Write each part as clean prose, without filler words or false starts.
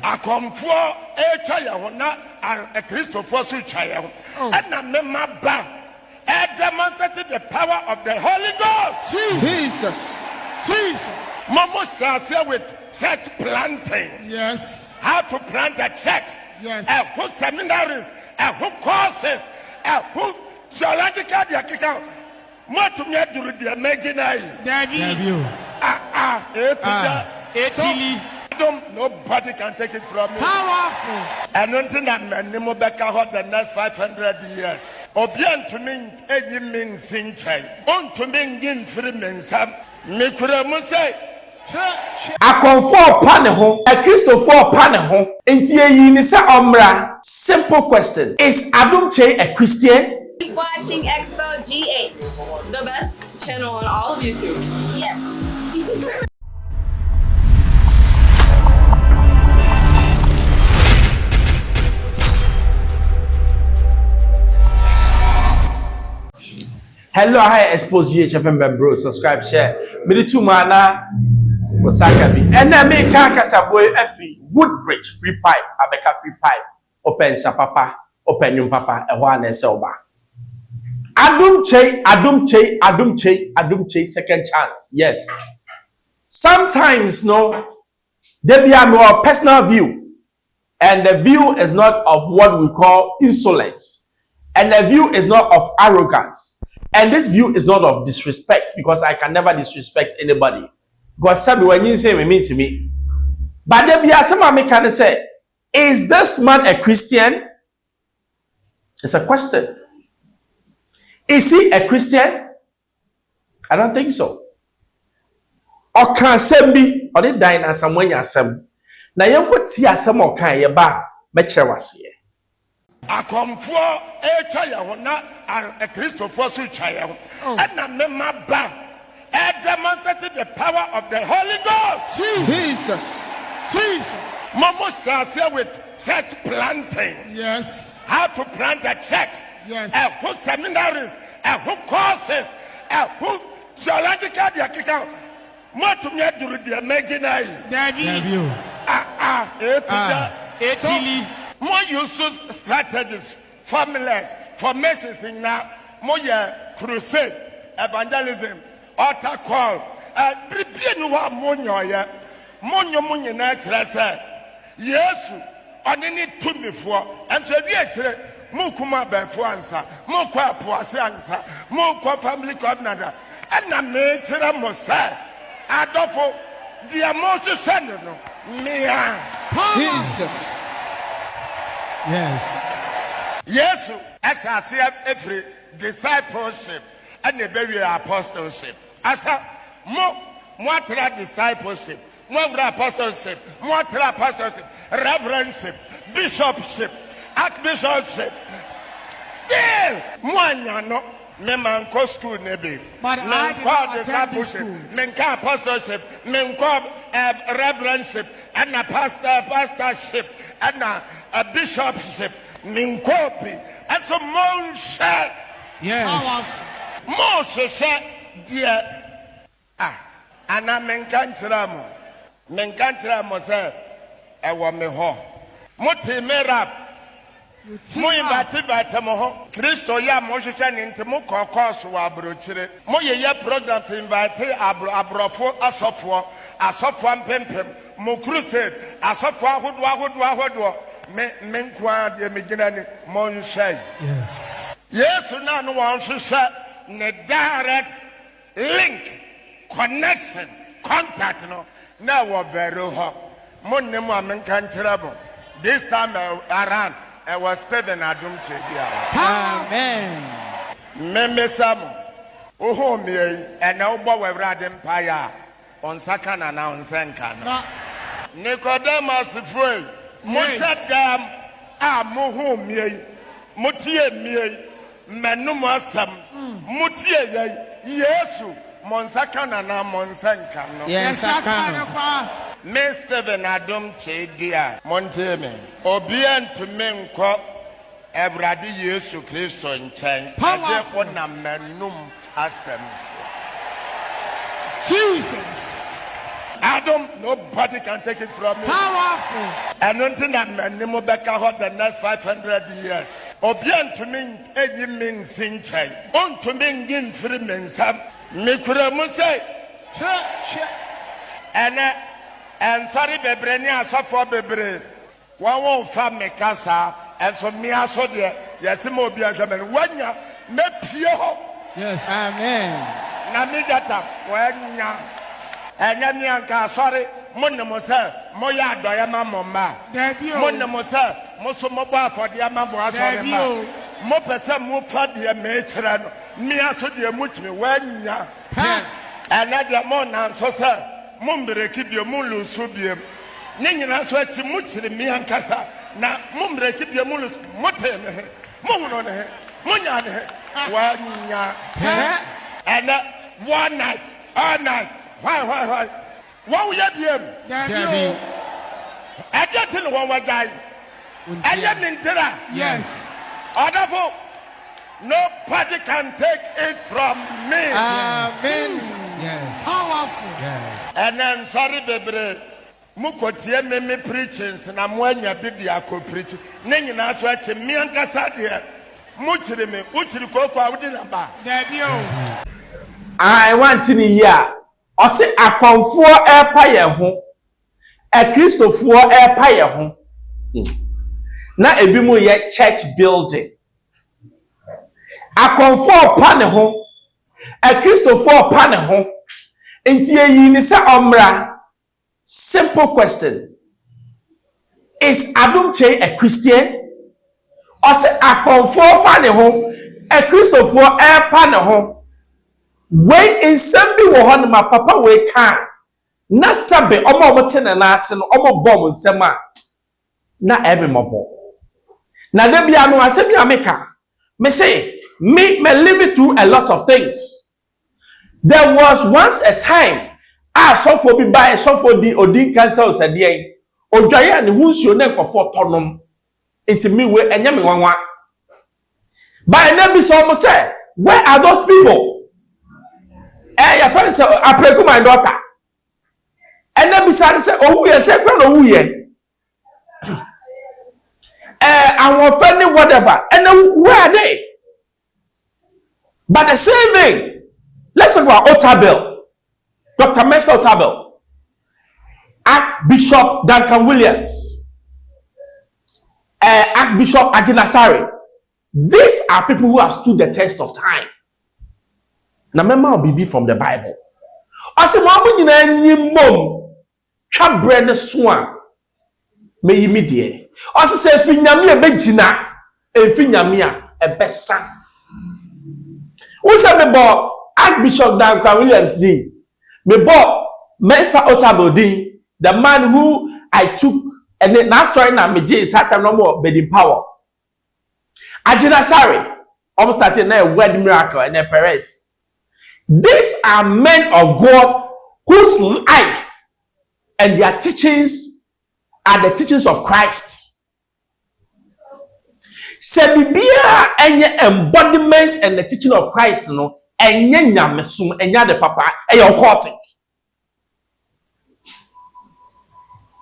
Akomfo echa ho na Exp0sed cha ho. And na mema ba demonstrated the power of the Holy Ghost. Jesus. Momo started with church planting. Yes. How to plant a church. Yes. Who seminaries, who courses, who theological diakika. What to me do the imaginary. Debut. Nobody can take it from me. Powerful. And don't think that man nemo beka hot the next 500 years. Obian to me any means in chain. On to me in 3 months. Me could say. Akonfo pa ne ho, Exp0sed pa ne ho. Enti yi ni sa omra. Simple question. Is Adom Kyei a Christian? Keep watching Exp0sed, the best channel on all of YouTube. Yes. Hello, hi, Xposed GHFM bro. Subscribe, share. Me too, mana. Osaka bi. And then me kasa boy efi Woodbridge free pipe. Abeka free pipe. Open sa papa. Open yung papa. Ewa na ese oba. Adom Kyei, second chance. Yes. Sometimes, no, there be a more personal view. And the view is not of what we call insolence. And the view is not of arrogance. And this view is not of disrespect, because I can never disrespect anybody. Because some when you say me to me. But there be some I can say, is this man a Christian? It's a question. Is he a Christian? I don't think so. Or can some be or they die and someone yasem. Now you could see a some or can ye ba metre was here. Akomfo echa ho na Exp0sed cha ho. And na mema ba demonstrated the power of the Holy Ghost. Jesus. Momo started with church planting. Yes. How to plant a church. Yes. Who seminaries, who courses, who theological diakika. What to me do the imaginary. Debut. More useful strategies, formulas, formations in now. More crusade, evangelism, altar call. Prepare no one monyo na trasa. Yes, on any two before, and so we actually Mukuma before answer, Mukwa Poase answer, Mukwa family coordinator, and I made Mosa. Adolfo, the emotion sender, no, Mia. Jesus. Yes. Yes, as I see every discipleship and the very apostleship. As a more discipleship, more apostleship, more apostleship, reverendship, bishopship, archbishopship. Still, more no. Men call school nebi. Men call discipleship. Men call apostleship. Men call reverendship and a pastorship and a bishopship. Men copy and so more share. Yes. More share, dear. And I men can't ramo. Men can't ramo say, I want me home. Muti me rap. Mo invite mo ho Kristo ya mo hwehwe ne ntemo kokos wa abrochire mo ye program to invite abrofo asofo mpempem mo crusade asofo ahodo me nkwa de me gina ni mo nhwai. Yes na no wan hwehwe ne direct link connection contact no na wo beru ho mo nemu amenka ntirabo this time around I was Stephen Adom Kyei. Amen. Memesamo. Oh, me, and now boy, Rad Empire on Sakana now on Sankana. Nicodemus free. Moset dam. Moho me. Mutie me. Menumasam. Mutie Yesu. Monsakana na Monsankano. Yes, Mr. Adom Kyei dia Monteme Obian to menko Ebradi Yesu Kristo nchen therefore na menum asem Jesus Adom, nobody can take it from me. Powerful. I don't think that man nemo beka hot the next 500 years. Obian to me, any mean sinchai. On to me, gin free men sam. Mikura Muse. And sorry, Bebrenia, so for Bebre. One won't farm me casa, and so me I saw there. Yes, more be a shaman. One ya, me pure. Yes. Amen. Namigata, when ya. And then yanka, sorry, Monamosa, Moya Doyama Moma. Monamosa, Mosomoba for the Amamoa. Mopesa Mufa the matron. Mia so dear Mutmi, when ya. And that your mon so sir. Mumbre keep your mulu subium. Nina sweat to Mutsi, me and Casa. Now, Mumbre keep your mulus, Moten, Moon, Munya, one ya. And one night, all night. Why? What will you do? I get in one guy. I am in Tera. Yes. Otherful, nobody can take it from me. Amen. Yes. Powerful. Yes. And then sorry, baby. Mukotie me preaching, and I'm when you bid the ako preaching. Ning na swatch me and Cassadia. Muchri me, Uchri Coco, I wouldn't about. I want in a year. I say a comfort air pie home. A Christopher air pie home. Now a bimo yet church building. A comfort pan home. A Christopher pan home. Intia Unisa Omra. Simple question. Is Adom Kyei a Christian? Or say a comfort fan home? A Christopher air pan home. When in Sunday wo my papa we can na sabe omo motene na ase no omo bom nsema na ebe mobo na de bia no ase bia meka me say me live through a lot of things. There was once a time so for be by so for the odi Xposed dey odwaye ne hunsuo na nkofo tonom enti me we enya me wanwa by na be so omo say where are those people? Your friend say, I pray to my daughter. And then beside say, oh, we are saying, oh, we are. I'm offending whatever. And then where are they? But the same thing. Let's talk about Otabel. Dr. Mesa Otabel. Archbishop Duncan Williams. Archbishop Ajinasari. These are people who have stood the test of time. Na mema obibi from the Bible. Ase mo nyina nyimom twa bre ne so a me yimi de. Ase se finyame e begina finyame a ebesa. Wo se me bo Archbishop Duncan Williams D. Me bo Mesa Otabel D, the man who I took and then na story na me je satan no more be the power. Ajinasari almost started na a word miracle and a Perez. These are men of God whose life and their teachings are the teachings of Christ. Sebibia enye embodiment and the teaching of Christ no enye nyamesum enye de papa enye occultic.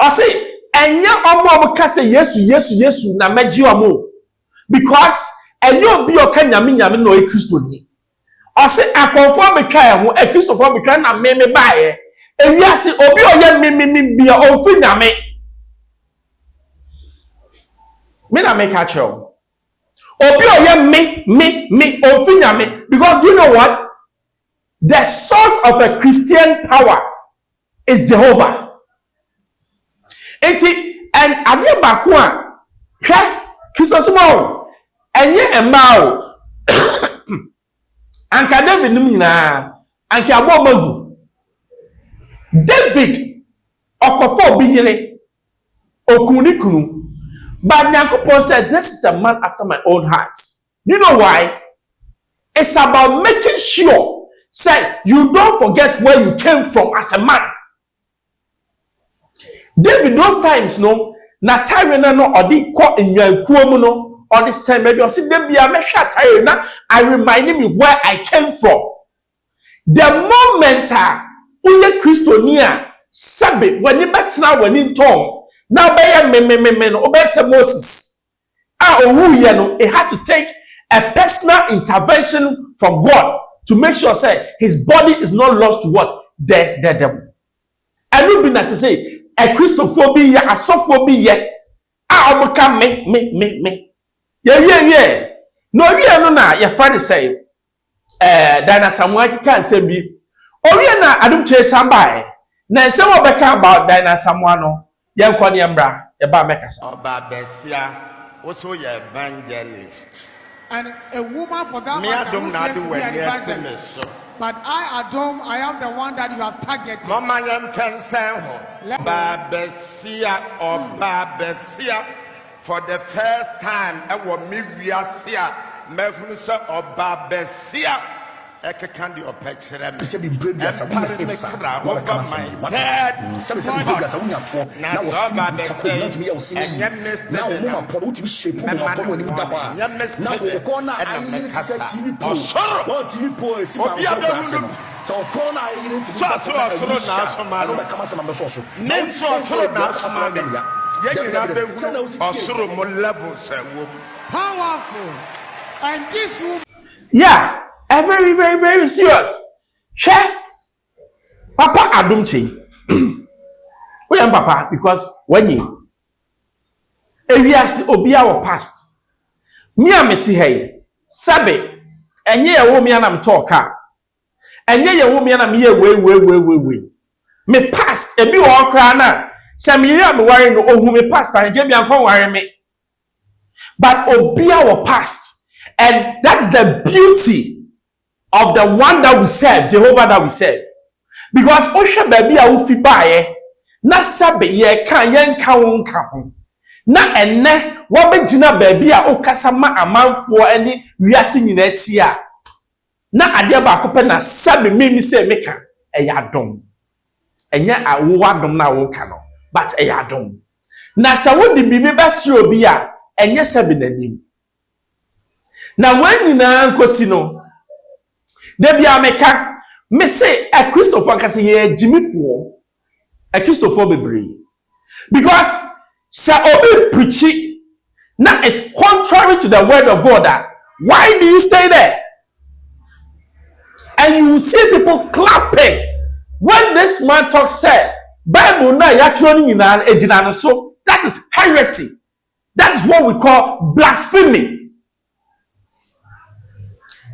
I say enye omo ka say Yesu na meji omo because enye obi o ka nyame no e Kristo ni. I say I conform me kai ho a Christopher me kai na me bae ewi ase obi oye me bia onfi nyame me na make a show obi oye me onfi nyame because do you know what, the source of a Christian power is Jehovah. Enti and ade ba ko a hwe Christopher mo enye emma Anka David numina anka abo magu David okofo biyire okuni kunu but Nyankopon said this is a man after my own heart. You know why? It's about making sure say you don't forget where you came from as a man. David those times no na time no odi ko enyankuo mu no or the same maybe or see them be a mesha na I reminding me where I came from. The moment uye Christonia sabe when you bet now when in tongue. Now by me no obey Moses. It had to take a personal intervention from God to make sure say his body is not lost to what? The devil. And you be as say a Christophobia, a sophobia, me. Yeah. No, your friend say, Dana Samuel can't say me. Oriana, Adom Kyei somebody. Now, some of about Dana Samuano, young Quaniambra, about Mecas. Oba Besia, also your evangelist. And a woman for that Me, matter Adom who not claims to be an evangelist. But Adom, I am the one that you have targeted. Mama yam fensen Oba Besia, Oba Besia. For the first time, I was me viasia, Mehusa Oba Besia. I can't do a picture. I'm saying, over my head. Powerful. And this woman. Yeah. Very, very, very serious. Share Papa Adom Kyei. We am Papa because when you areas obia or past. Me ameti hey. Sabe. Enye ya wo me anam talka. Enye ya wo me anam ye we. Me past ebi wo kra na. Se me ya me worry no ohu me past and ge bi anko worry me. But obia or past. And that's the beauty of the one that we serve, Jehovah that we serve. Because Osha baby a ufi bae, na sabe ye kan yen ka ho. Na enne wabegyina baby a okasa ma amanfo ani wiase nyina tia. Na ade ba ko pe na sabe memi se meka eya dom. Enya awo adom na wo ka no, but eya dom. Na sa wodi bibi basre obi a enye sabe nanim. Na wan nyina nkosi no Debi ameka me say a Christopher kasi ye Jimmy a Christopher bebre because sa obi preaching now it's contrary to the word of God. Why do you stay there? And you see people clapping when this man talks said Bible na ya training in an ejina so that is heresy. That is what we call blasphemy.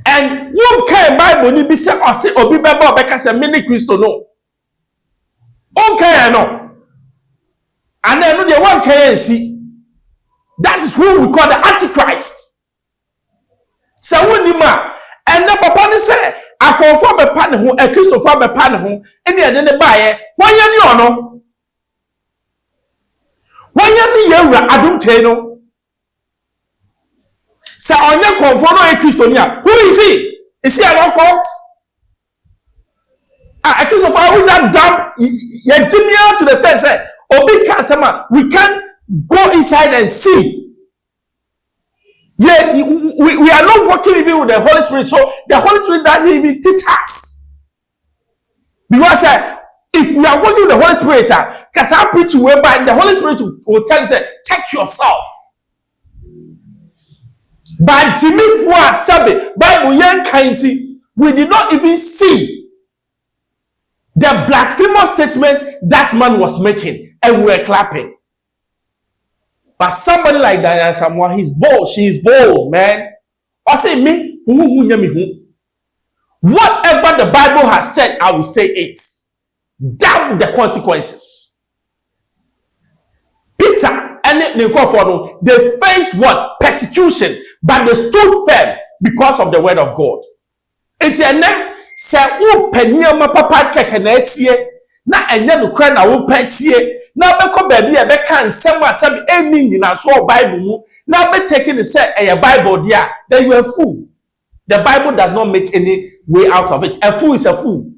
And you can Bible ni be say or say obi beba obeka say many Christo no. Okay no. And then no the one can see. That is who we call the Antichrist. So when you ma and the papa ni say I confirm be pan ho a Christo for be pan ho and the buy why you no. Why you ni yewra Adom Kyei no. Say on your conform a Christonia. Who is he? Is he an occult? A Christopher with that dump genius to the state say, Obi Kasama, we can go inside and see. Yet we are not working even with the Holy Spirit, so the Holy Spirit doesn't even teach us. Because if we are working with the Holy Spirit, because I preach whereby the Holy Spirit will tell you, say, check yourself. But Jimmy Fua Sabe, Bible Yan Kainti, we did not even see the blasphemous statement that man was making, and we were clapping. But somebody like Diana Samoa, he's bold, she is bold, man. I say me, whatever the Bible has said, I will say it. Down the consequences. Peter and they faced what? Persecution. But they stood firm because of the word of God. It's a name, say, oh, penny, papa, kekenetie, na enya no kra na wo patie, na beko baby e beka nsem asem eni nyina so Bible mu, na be taking the say a Bible there, then you are a fool. The Bible does not make any way out of it. A fool is a fool.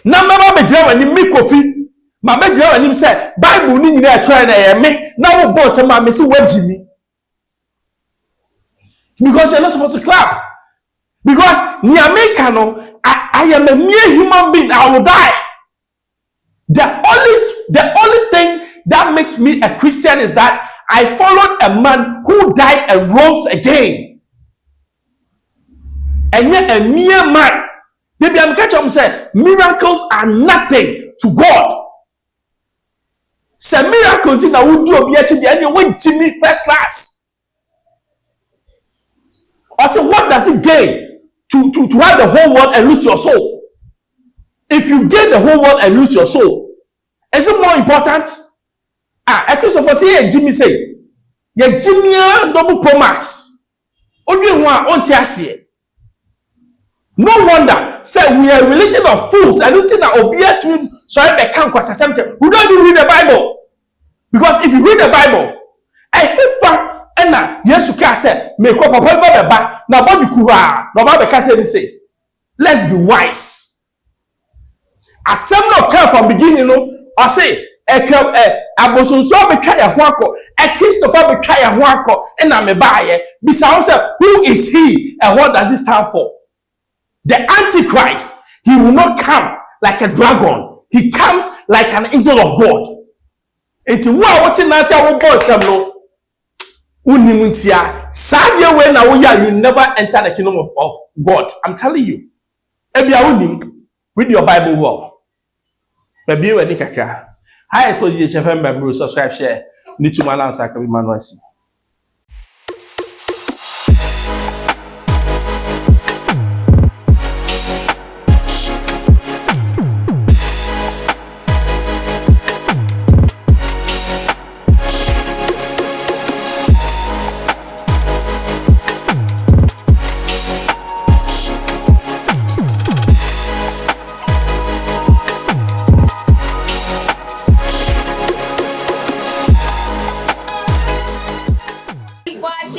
Na mama be jira wani mi kofi, ma be jira wani say Bible ni nyina e try na ye me, na wo boss ma me si wagimi. Because you're not supposed to clap. Because I am a mere human being. I will die. The only thing that makes me a Christian is that I followed a man who died and rose again. And yet a mere man. Maybe I'm catching up say miracles are nothing to God. Say miracles in a would do be actually anyway Jimmy first class. I say, what does it gain to have the whole world and lose your soul? If you gain the whole world and lose your soul, is it more important? Exp0sed say Jimmy say, ye Jimmy double pro max. Only one on tiasie. No wonder, say we are a religion of fools. I don't think that obedient to so I can't cross something. We don't even read the Bible. Because if you read the Bible, yes, you can say, make up a Bible, now Bobby Kura, no Bible can say, let's be wise. As some not come from beginning, no, or say, Abosun so be try a huako, Christopher be try a huako, and I'm a buyer. Besides, who is he and what does he stand for? The Antichrist, he will not come like a dragon. He comes like an angel of God. It's what in us our boys no. Unimuntia. Sadia when you never enter the kingdom of God. I'm telling you. Read your Bible well. Maybe when you kakra. I expose you to FM subscribe, share. Need to man answer can be manuasi.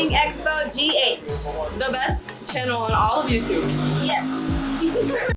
Expo GH, the best channel on all of YouTube. Yes.